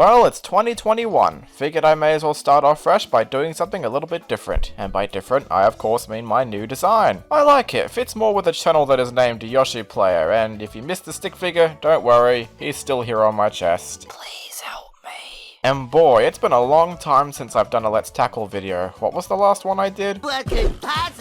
Well, it's 2021. Figured I may as well start off fresh by doing something a little bit different. And by different, I of course mean my new design. I like it, fits more with a channel that is named Yoshi Player, and if you missed the stick figure, don't worry, he's still here on my chest. Please help me. And boy, it's been a long time since I've done a Let's Tackle video. What was the last one I did?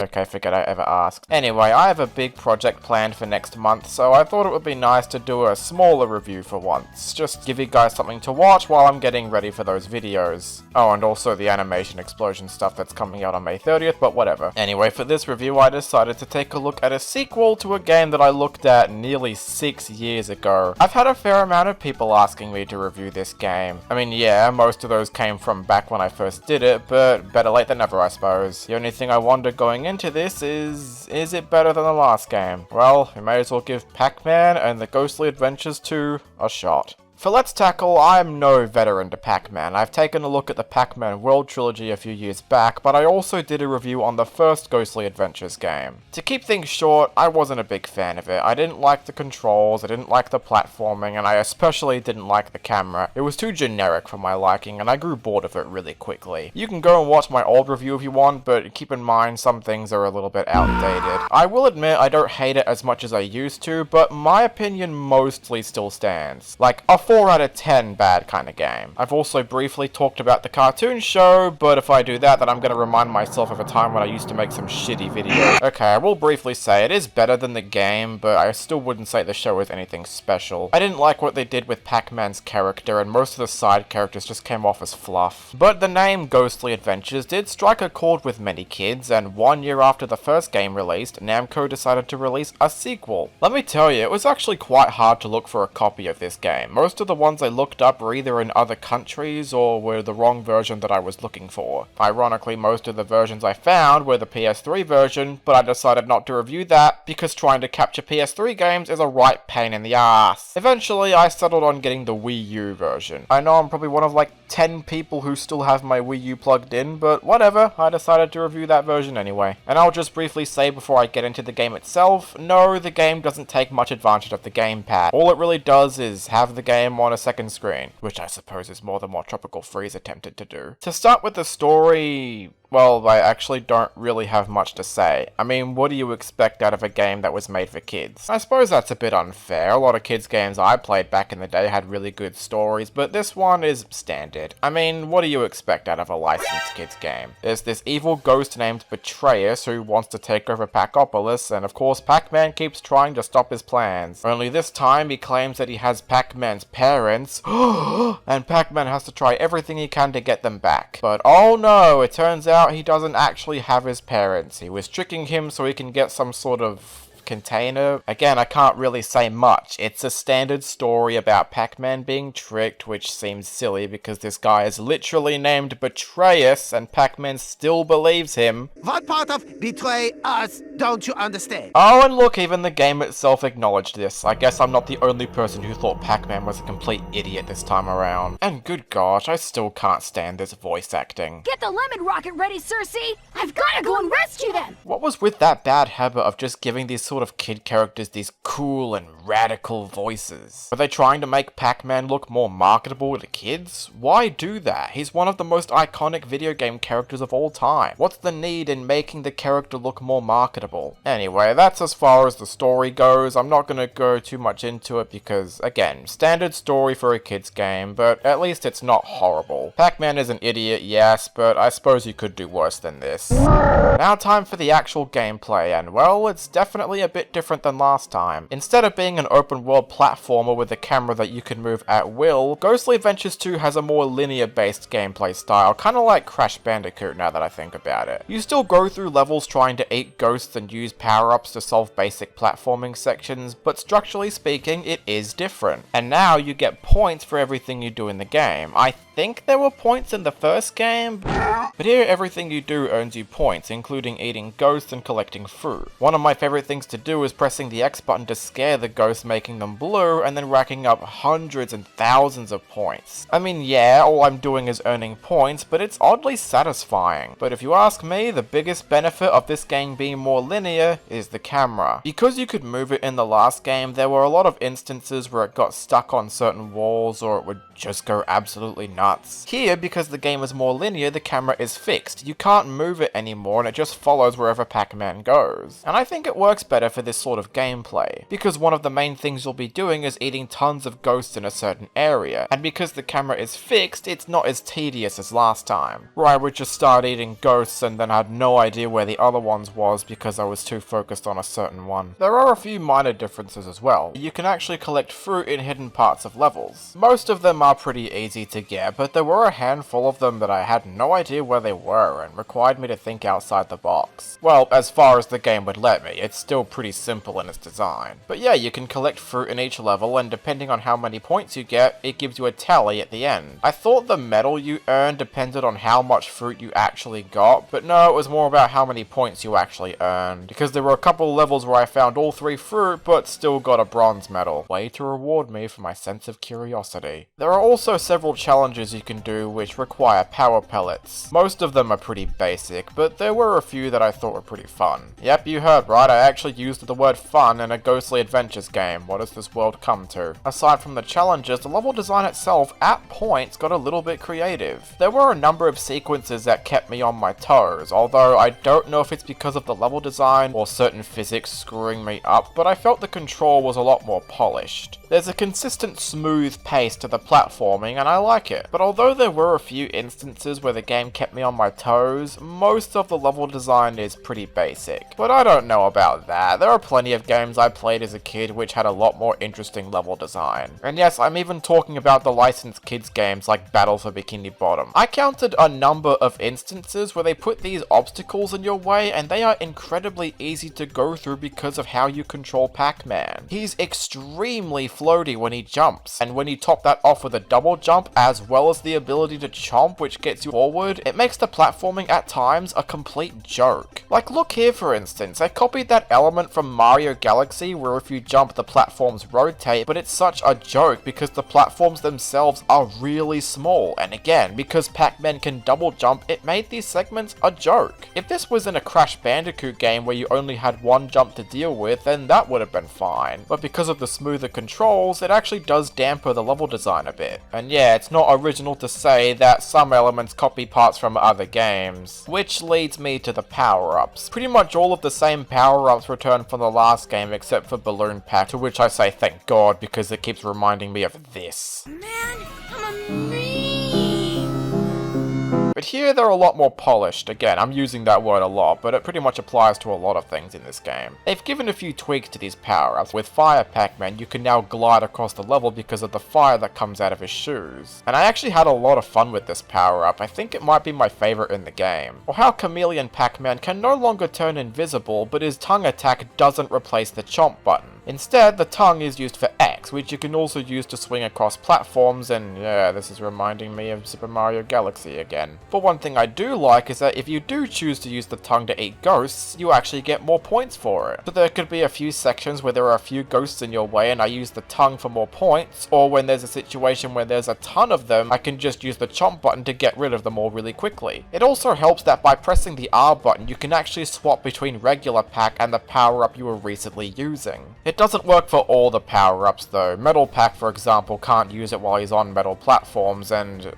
Okay, figured I ever asked. Anyway, I have a big project planned for next month, so I thought it would be nice to do a smaller review for once. Just give you guys something to watch while I'm getting ready for those videos. Oh, and also the animation explosion stuff that's coming out on May 30th, but whatever. Anyway, for this review, I decided to take a look at a sequel to a game that I looked at nearly 6 years ago. I've had a fair amount of people asking me to review this game. I mean, yeah, most of those came from back when I first did it, but better late than never, I suppose. The only thing I wonder going into this is it better than the last game? Well, we may as well give Pac-Man and the Ghostly Adventures 2 a shot. For Let's Tackle, I am no veteran to Pac-Man. I've taken a look at the Pac-Man World Trilogy a few years back, but I also did a review on the first Ghostly Adventures game. To keep things short, I wasn't a big fan of it. I didn't like the controls, I didn't like the platforming, and I especially didn't like the camera. It was too generic for my liking, and I grew bored of it really quickly. You can go and watch my old review if you want, but keep in mind some things are a little bit outdated. I will admit I don't hate it as much as I used to, but my opinion mostly still stands. Like, a 4 out of 10 bad kind of game. I've also briefly talked about the cartoon show, but if I do that, then I'm going to remind myself of a time when I used to make some shitty videos. Okay, I will briefly say it is better than the game, but I still wouldn't say the show is anything special. I didn't like what they did with Pac-Man's character, and most of the side characters just came off as fluff. But the name Ghostly Adventures did strike a chord with many kids, and 1 year after the first game released, Namco decided to release a sequel. Let me tell you, it was actually quite hard to look for a copy of this game. Most of the ones I looked up were either in other countries or were the wrong version that I was looking for. Ironically, most of the versions I found were the PS3 version, but I decided not to review that because trying to capture PS3 games is a right pain in the ass. Eventually, I settled on getting the Wii U version. I know I'm probably one of like 10 people who still have my Wii U plugged in, but whatever, I decided to review that version anyway. And I'll just briefly say before I get into the game itself, no, the game doesn't take much advantage of the gamepad. All it really does is have the game on a second screen, which I suppose is more than what Tropical Freeze attempted to do. To start with the story, well, I actually don't really have much to say. I mean, what do you expect out of a game that was made for kids? I suppose that's a bit unfair. A lot of kids' games I played back in the day had really good stories, but this one is standard. I mean, what do you expect out of a licensed kids game? There's this evil ghost named Betrayus who wants to take over Pacopolis, and of course Pac-Man keeps trying to stop his plans. Only this time he claims that he has Pac-Man's parents, and Pac-Man has to try everything he can to get them back. But oh no, it turns out he doesn't actually have his parents. He was tricking him so he can get some sort of container. Again, I can't really say much. It's a standard story about Pac-Man being tricked, which seems silly because this guy is literally named Betrayus and Pac-Man still believes him. What part of betray us don't you understand? Oh, and look, even the game itself acknowledged this. I guess I'm not the only person who thought Pac-Man was a complete idiot this time around. And good gosh, I still can't stand this voice acting. Get the lemon rocket ready, Cersei! I've gotta go and rescue them! What was with that bad habit of just giving these sort of kid characters these cool and radical voices? Were they trying to make Pac-Man look more marketable to kids? Why do that? He's one of the most iconic video game characters of all time. What's the need in making the character look more marketable? Anyway, that's as far as the story goes. I'm not gonna go too much into it because, again, standard story for a kids game, but at least it's not horrible. Pac-Man is an idiot, yes, but I suppose you could do worse than this. Now time for the actual gameplay, and well, it's definitely a bit different than last time. Instead of being an open world platformer with a camera that you can move at will, Ghostly Adventures 2 has a more linear based gameplay style, kinda like Crash Bandicoot now that I think about it. You still go through levels trying to eat ghosts and use power-ups to solve basic platforming sections, but structurally speaking, it is different. And now you get points for everything you do in the game. I think there were points in the first game, but here everything you do earns you points, including eating ghosts and collecting fruit. One of my favorite things to do is pressing the X button to scare the ghosts, making them blue, and then racking up hundreds and thousands of points. I mean, yeah, all I'm doing is earning points, but it's oddly satisfying. But if you ask me, the biggest benefit of this game being more linear is the camera. Because you could move it in the last game, there were a lot of instances where it got stuck on certain walls or it would just go absolutely nuts. Here, because the game is more linear, the camera is fixed. You can't move it anymore and it just follows wherever Pac-Man goes. And I think it works better for this sort of gameplay, because one of the main things you'll be doing is eating tons of ghosts in a certain area, and because the camera is fixed, it's not as tedious as last time, where I would just start eating ghosts and then had no idea where the other ones was because I was too focused on a certain one. There are a few minor differences as well. You can actually collect fruit in hidden parts of levels. Most of them are pretty easy to get, but there were a handful of them that I had no idea where they were and required me to think outside the box. Well, as far as the game would let me, it's still pretty simple in its design. But yeah, you can collect fruit in each level, and depending on how many points you get, it gives you a tally at the end. I thought the medal you earned depended on how much fruit you actually got, but no, it was more about how many points you actually earned, because there were a couple levels where I found all 3 fruit, but still got a bronze medal. Way to reward me for my sense of curiosity. There are also several challenges you can do which require power pellets. Most of them are pretty basic, but there were a few that I thought were pretty fun. Yep, you heard right, I actually used the word fun in a Ghostly Adventures game. What has this world come to? Aside from the challenges, the level design itself, at points, got a little bit creative. There were a number of sequences that kept me on my toes, although I don't know if it's because of the level design or certain physics screwing me up, but I felt the control was a lot more polished. There's a consistent smooth pace to the platforming and I like it, but although there were a few instances where the game kept me on my toes, most of the level design is pretty basic. But I don't know about that. There are plenty of games I played as a kid which had a lot more interesting level design. And yes, I'm even talking about the licensed kids games like Battle for Bikini Bottom. I counted a number of instances where they put these obstacles in your way and they are incredibly easy to go through because of how you control Pac-Man. He's extremely floaty when he jumps, and when you top that off with a double jump as well as the ability to chomp which gets you forward, it makes the platforming at times a complete joke. Like look here for instance, I copied that element from Mario Galaxy where if you jump the platforms rotate, but it's such a joke because the platforms themselves are really small, and again, because Pac-Man can double jump, it made these segments a joke. If this was in a Crash Bandicoot game where you only had one jump to deal with, then that would have been fine, but because of the smoother controls, it actually does damper the level design a bit. And yeah, it's not original to say that some elements copy parts from other games. Which leads me to the power-ups. Pretty much all of the same power-ups return from the last game except for Balloon Pack, to which I say thank God because it keeps reminding me of this. Man, I'm a me. But here they're a lot more polished. Again, I'm using that word a lot, but it pretty much applies to a lot of things in this game. They've given a few tweaks to these power-ups. With Fire Pac-Man, you can now glide across the level because of the fire that comes out of his shoes. And I actually had a lot of fun with this power-up. I think it might be my favorite in the game. Or how Chameleon Pac-Man can no longer turn invisible, but his tongue attack doesn't replace the chomp button. Instead, the tongue is used for X, which you can also use to swing across platforms, and yeah, this is reminding me of Super Mario Galaxy again. But one thing I do like is that if you do choose to use the tongue to eat ghosts, you actually get more points for it. So there could be a few sections where there are a few ghosts in your way and I use the tongue for more points, or when there's a situation where there's a ton of them, I can just use the chomp button to get rid of them all really quickly. It also helps that by pressing the R button, you can actually swap between regular Pac and the power-up you were recently using. It doesn't work for all the power-ups though. Metal Pac, for example, can't use it while he's on metal platforms, and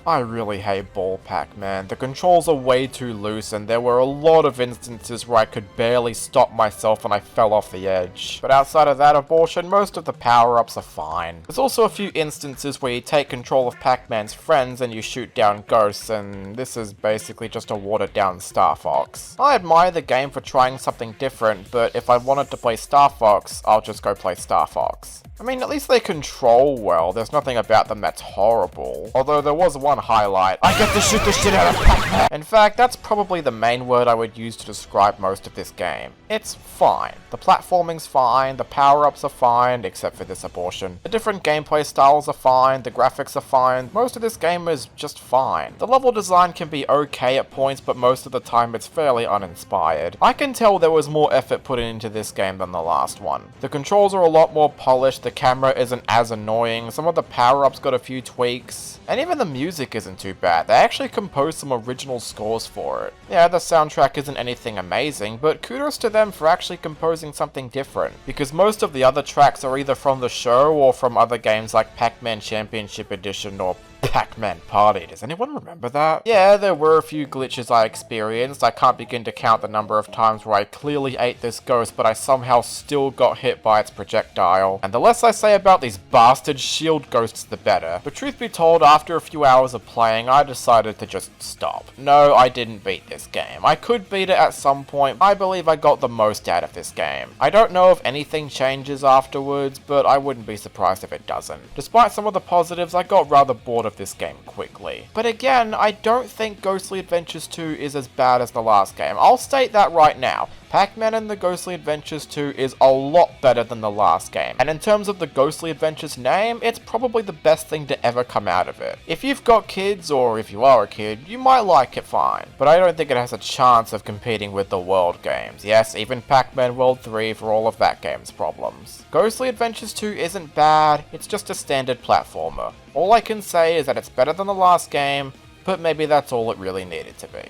I really hate Ball Pac-Man. The controls are way too loose and there were a lot of instances where I could barely stop myself and I fell off the edge. But outside of that abortion, most of the power-ups are fine. There's also a few instances where you take control of Pac-Man's friends and you shoot down ghosts, and this is basically just a watered down Star Fox. I admire the game for trying something different, but if I wanted to play Star Fox, I'll just go play Star Fox. I mean, at least they control well. There's nothing about them that's horrible. Although there was one fun highlight. I get to shoot the shit out of Pac-Man. In fact, that's probably the main word I would use to describe most of this game. It's fine. The platforming's fine, the power-ups are fine, except for this abortion. The different gameplay styles are fine, the graphics are fine, most of this game is just fine. The level design can be okay at points, but most of the time it's fairly uninspired. I can tell there was more effort put into this game than the last one. The controls are a lot more polished, the camera isn't as annoying, some of the power-ups got a few tweaks, and even the music isn't too bad. They actually composed some original scores for it. Yeah, the soundtrack isn't anything amazing, but kudos to them for actually composing something different, because most of the other tracks are either from the show or from other games like Pac-Man Championship Edition or Pac-Man Party. Does anyone remember that? Yeah, there were a few glitches I experienced. I can't begin to count the number of times where I clearly ate this ghost, but I somehow still got hit by its projectile. And the less I say about these bastard shield ghosts, the better. But truth be told, after a few hours of playing, I decided to just stop. No, I didn't beat this game. I could beat it at some point. I believe I got the most out of this game. I don't know if anything changes afterwards, but I wouldn't be surprised if it doesn't. Despite some of the positives, I got rather bored of this game quickly. But again, I don't think Ghostly Adventures 2 is as bad as the last game. I'll state that right now. Pac-Man and the Ghostly Adventures 2 is a lot better than the last game. And in terms of the Ghostly Adventures name, it's probably the best thing to ever come out of it. If you've got kids, or if you are a kid, you might like it fine. But I don't think it has a chance of competing with the World games. Yes, even Pac-Man World 3 for all of that game's problems. Ghostly Adventures 2 isn't bad, it's just a standard platformer. All I can say is that it's better than the last game, but maybe that's all it really needed to be.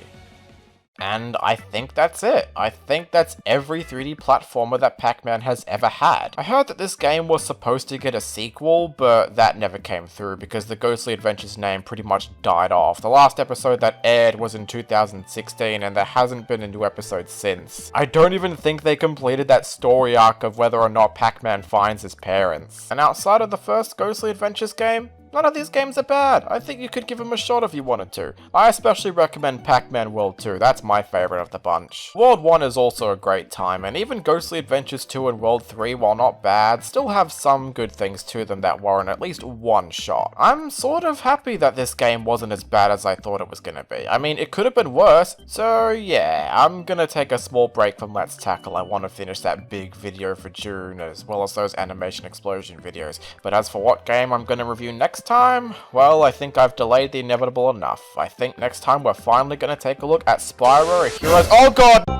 And I think that's it. I think that's every 3D platformer that Pac-Man has ever had. I heard that this game was supposed to get a sequel, but that never came through because the Ghostly Adventures name pretty much died off. The last episode that aired was in 2016 and there hasn't been a new episode since. I don't even think they completed that story arc of whether or not Pac-Man finds his parents. And outside of the first Ghostly Adventures game, none of these games are bad. I think you could give them a shot if you wanted to. I especially recommend Pac-Man World 2, that's my favourite of the bunch. World 1 is also a great time, and even Ghostly Adventures 2 and World 3, while not bad, still have some good things to them that warrant at least one shot. I'm sort of happy that this game wasn't as bad as I thought it was gonna be. I mean, it could have been worse, so yeah, I'm gonna take a small break from Let's Tackle. I want to finish that big video for June, as well as those Animation Explosion videos. But as for what game I'm gonna review next time, well, I think I've delayed the inevitable enough. I think next time we're finally gonna take a look at Spyro, A Hero's— oh god!